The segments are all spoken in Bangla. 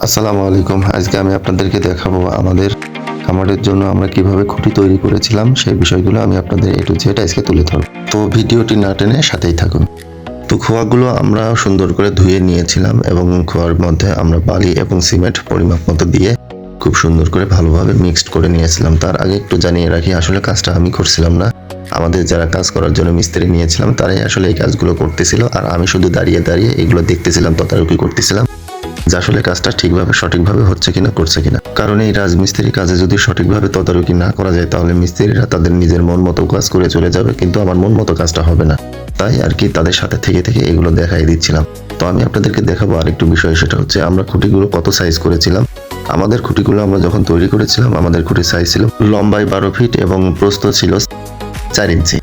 আসসালামু আলাইকুম। আজকে আমি আপনাদেরকে দেখাবো আমাদের খামারের জন্য আমরা কিভাবে খুঁটি তৈরি করেছিলাম সেই বিষয়গুলো আমি আপনাদের A to Z আজকে তুলে ধরব। তো ভিডিওটি না টেনে সাথেই থাকুন। তো খোয়াগুলো আমরা সুন্দর করে ধুয়ে নিয়েছিলাম এবং খোয়ার মধ্যে আমরা বালি এবং সিমেন্ট পরিমাপ মতো দিয়ে খুব সুন্দর করে ভালোভাবে মিক্সড করে নিয়েছিলাম। তার আগে একটু জানিয়ে রাখি, আসলে কাজটা আমি করছিলাম না, আমাদের যারা কাজ করার জন্য মিস্ত্রি নিয়েছিলাম তারাই আসলে এই কাজগুলো করতেছিল, আর আমি শুধু দাঁড়িয়ে দাঁড়িয়ে এগুলো দেখতেছিলাম, তদারকি করতেছিলাম যে আসলে কাজটা ঠিকভাবে সঠিকভাবে হচ্ছে কিনা, করছে কিনা। কারণ এই রাজমিস্ত্রি কাজে যদি সঠিকভাবে তদারকি না করা যায় তাহলে মিস্ত্রিরা তাদের নিজের মন মতো কাজ করে চলে যাবে, কিন্তু আমার মন মতো কাজটা হবে না। তাই আর কি তাদের সাথে থেকে থেকে এগুলো দেখাই দিচ্ছিলাম। তো আমি আপনাদেরকে দেখাবো আরেকটু বিষয়, সেটা হচ্ছে আমরা খুঁটিগুলো কত সাইজ করেছিলাম। আমাদের খুঁটিগুলো আমরা যখন তৈরি করেছিলাম আমাদের খুঁটির সাইজ ছিল লম্বায় 12 ফিট এবং প্রস্থ ছিল 4 ইঞ্চি।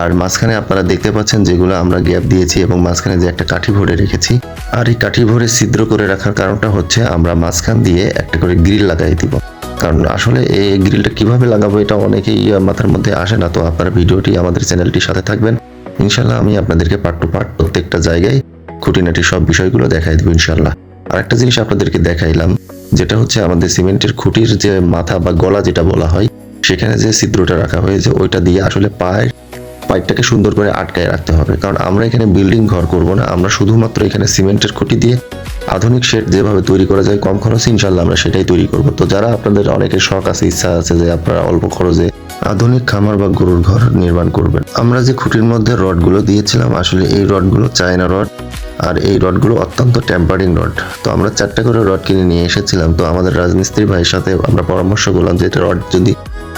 আর মাঝখানে আপনারা দেখতে পাচ্ছেন যেগুলো আমরা গ্যাপ দিয়েছি এবং মাঝখানে যে একটা কাঠি ভরে রেখেছি, আর এই কাঠি ভরে ছিদ্র করে রাখার কারণটা হচ্ছে আমরা মাঝখান দিয়ে একটা করে গ্রিল লাগাই দিব। কারণ আসলে এই গ্রিলটা কিভাবে লাগাবো এটা অনেকেই মাথার মধ্যে আসে না। তো আপনারা ভিডিওটি আমাদের চ্যানেলটির সাথে থাকবেন, ইনশাল্লাহ আমি আপনাদেরকে পার্ট টু পার্ট প্রত্যেকটা জায়গায় খুঁটিনাটি সব বিষয়গুলো দেখাই দেবো ইনশাল্লাহ। আর একটা জিনিস আপনাদেরকে দেখাইলাম, যেটা হচ্ছে আমাদের সিমেন্টের খুঁটির যে মাথা বা গলা যেটা বলা হয়, সেখানে যে ছিদ্রটা রাখা হয়েছে ওইটা দিয়ে আসলে পাইপটাকে সুন্দর করে আটকায় রাখতে হবে। কারণ আমরা এখানে বিল্ডিং ঘর করব না, আমরা শুধুমাত্র এখানে সিমেন্টের খুঁটি দিয়ে আধুনিক শেড যেভাবে তৈরি করা যায় কম খরচে, ইনশাল্লাহ আমরা সেটাই তৈরি করব। তো যারা আপনাদের অনেকের শখ আছে, ইচ্ছা আছে যে আপনারা অল্প খরচে আধুনিক খামার বা গরুর ঘর নির্মাণ করবেন, আমরা যে খুঁটির মধ্যে রডগুলো দিয়েছিলাম আসলে এই রডগুলো চায়না রড, আর এই রডগুলো অত্যন্ত টেম্পারিং রড। তো আমরা 4টা করে রড কিনে নিয়ে এসেছিলাম। তো আমাদের রাজমিস্ত্রি ভাইয়ের সাথে আমরা পরামর্শ করলাম যে এটা রড যদি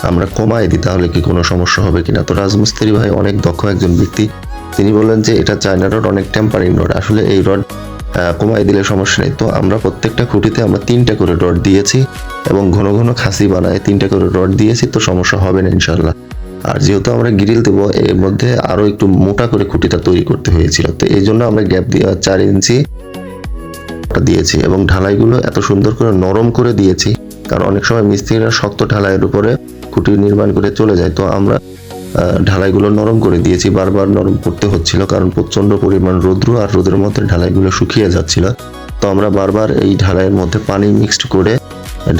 আমরা কমায় দিই তাহলে কি কোনো সমস্যা হবে কিনা। তো রাজমিস্ত্রি ভাই অনেক দক্ষ একজন ব্যক্তি, তিনি বললেন যে এটা চায়না রড, অনেক টেম্পারিং রড, আসলে এই রড কমায় দিলে সমস্যা নেই। তো আমরা প্রত্যেকটা খুঁটিতে আমরা 3টা করে রড দিয়েছি এবং ঘন ঘন খাসি বানায় 3টা করে রড দিয়েছি, তো সমস্যা হবে না ইনশাল্লাহ। আর যেহেতু আমরা গ্রিল দেবো, এর মধ্যে আরো একটু মোটা করে খুঁটিটা তৈরি করতে হয়েছিল, তো এই জন্য আমরা গ্যাপ দিয়ে 4 ইঞ্চি দিয়েছি এবং ঢালাইগুলো এত সুন্দর করে নরম করে দিয়েছি, কারণ অনেক সময় মিস্ত্রিরা শক্ত ঢালাইয়ের উপরে খুঁটি নির্মাণ করে চলে যায়। তো আমরা ঢালাইগুলো নরম করে দিয়েছি, বারবার নরম করতে হচ্ছিল কারণ প্রচন্ড পরিমাণ রৌদ্র, আর রোদের মধ্যে ঢালাইগুলো শুকিয়ে যাচ্ছিল। তো আমরা বারবার এই ঢালাইয়ের মধ্যে পানি মিক্সড করে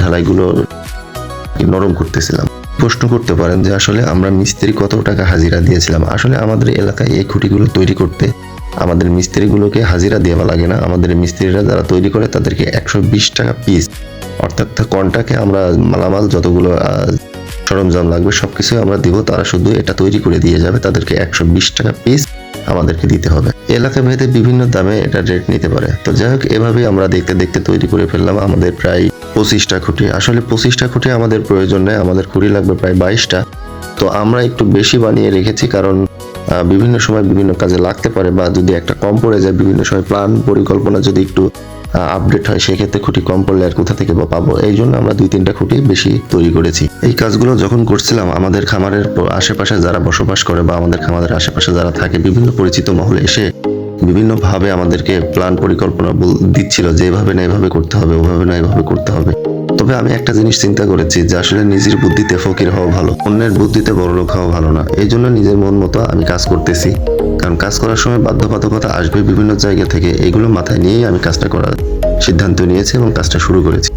ঢালাইগুলো নরম করতেছিলাম। প্রশ্ন করতে পারেন যে আসলে আমরা মিস্ত্রি কত টাকা হাজিরা দিয়েছিলাম। আসলে আমাদের এলাকায় এই খুঁটিগুলো তৈরি করতে আমাদের মিস্ত্রিগুলোকে হাজিরা দেওয়া লাগে না, আমাদের মিস্ত্রিরা যারা তৈরি করে তাদেরকে 120 টাকা পিস, অর্থাৎ কন্টাকে আমরা মালামাল যতগুলো সরঞ্জাম লাগবে সবকিছু আমরা দিব, তারা শুধু এটা তৈরি করে দিয়ে যাবে, তাদেরকে 120 টাকা পিস আমাদেরকে দিতে হবে। এলাকা ভেদে বিভিন্ন দামে এটা রেট নিতে পারে। তো যাই হোক, এভাবেই আমরা দেখতে দেখতে তৈরি করে ফেললাম আমাদের প্রায় 25টা খুঁটি। আসলে 25টা খুঁটি আমাদের প্রয়োজন নেই, আমাদের খুঁটি লাগবে প্রায় 22টা। তো আমরা একটু বেশি বানিয়ে রেখেছি কারণ বিভিন্ন সময় বিভিন্ন কাজে লাগতে পারে, বা যদি একটা কম পড়ে যায়, বিভিন্ন সময় প্ল্যান পরিকল্পনা যদি একটু আপডেট হয় সেক্ষেত্রে খুঁটি কম পড়লে আর কোথা থেকে পাবো, এই জন্য আমরা 2-3টা খুঁটি বেশি তৈরি করেছি। এই কাজগুলো যখন করছিলাম আমাদের খামারের আশেপাশে যারা বসবাস করে বা আমাদের খামারের আশেপাশে যারা থাকে, বিভিন্ন পরিচিত মহলে এসে বিভিন্নভাবে আমাদেরকে প্ল্যান পরিকল্পনা দিচ্ছিল যে এভাবে না এভাবে করতে হবে, ওভাবে না এভাবে করতে হবে। তবে আমি একটা জিনিস চিন্তা করেছি যে আসলে নিজের বুদ্ধিতে ফকির হওয়া ভালো, অন্যের বুদ্ধিতে বড়লোক হওয়া ভালো না। এই জন্য নিজের মন মতো আমি কাজ করতেছি, কারণ কাজ করার সময় বাধ্যবাধকতা আসবে বিভিন্ন জায়গা থেকে, এগুলো মাথায় নিয়েই আমি কাজটা করার সিদ্ধান্ত নিয়েছি এবং কাজটা শুরু করেছি।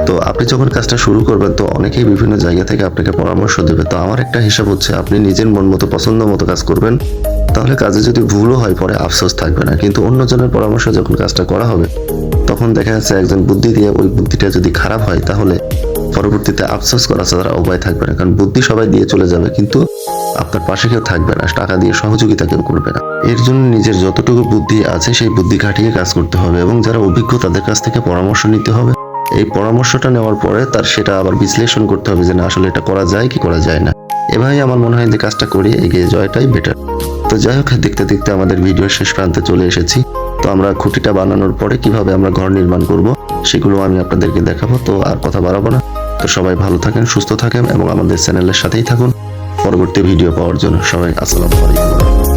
তো আপনি যখন কাজটা শুরু করবেন তো অনেকেই বিভিন্ন জায়গা থেকে আপনাকে পরামর্শ দেবে। তো আমার একটা হিসাব হচ্ছে আপনি নিজের মন মতো পছন্দ মতো কাজ করবেন, তাহলে কাজে যদি ভুলও হয় পরে আফসোস থাকবে না। কিন্তু অন্যজনের পরামর্শ যখন কাজটা করা হবে তখন দেখা যাচ্ছে একজন বুদ্ধি দিয়ে ওই বুদ্ধিটা যদি খারাপ হয় তাহলে পরবর্তীতে আফসোস করা ছাড়া উপায় থাকবে না, কারণ বুদ্ধি সবাই দিয়ে চলে যাবে কিন্তু আপনার পাশে কেউ থাকবে না, টাকা দিয়ে সহযোগিতা কেউ করবে না। এর জন্য নিজের যতটুকু বুদ্ধি আছে সেই বুদ্ধি খাটিয়ে কাজ করতে হবে এবং যারা অভিজ্ঞ তাদের কাছ থেকে পরামর্শ নিতে হবে। এই পরামর্শটা নেওয়ার পরে তার সেটা আবার বিশ্লেষণ করতে হবে যে না আসলে এটা করা যায় কি করা যায় না। এভাবেই আমার মনে হয় যে কাজটা করি এগিয়ে যাওয়াটাই বেটার। তো যাই হোক, দেখতে দেখতে আমাদের ভিডিওর শেষ প্রান্তে চলে এসেছি। তো আমরা খুঁটিটা বানানোর পরে কিভাবে আমরা ঘর নির্মাণ করব সেগুলো আমি আপনাদেরকে দেখাবো। তো আর কথা বাড়াবো না। তো সবাই ভালো থাকেন, সুস্থ থাকেন এবং আমাদের চ্যানেলের সাথেই থাকুন পরবর্তী ভিডিও পাওয়ার জন্য। সবাই আসসালামু আলাইকুম।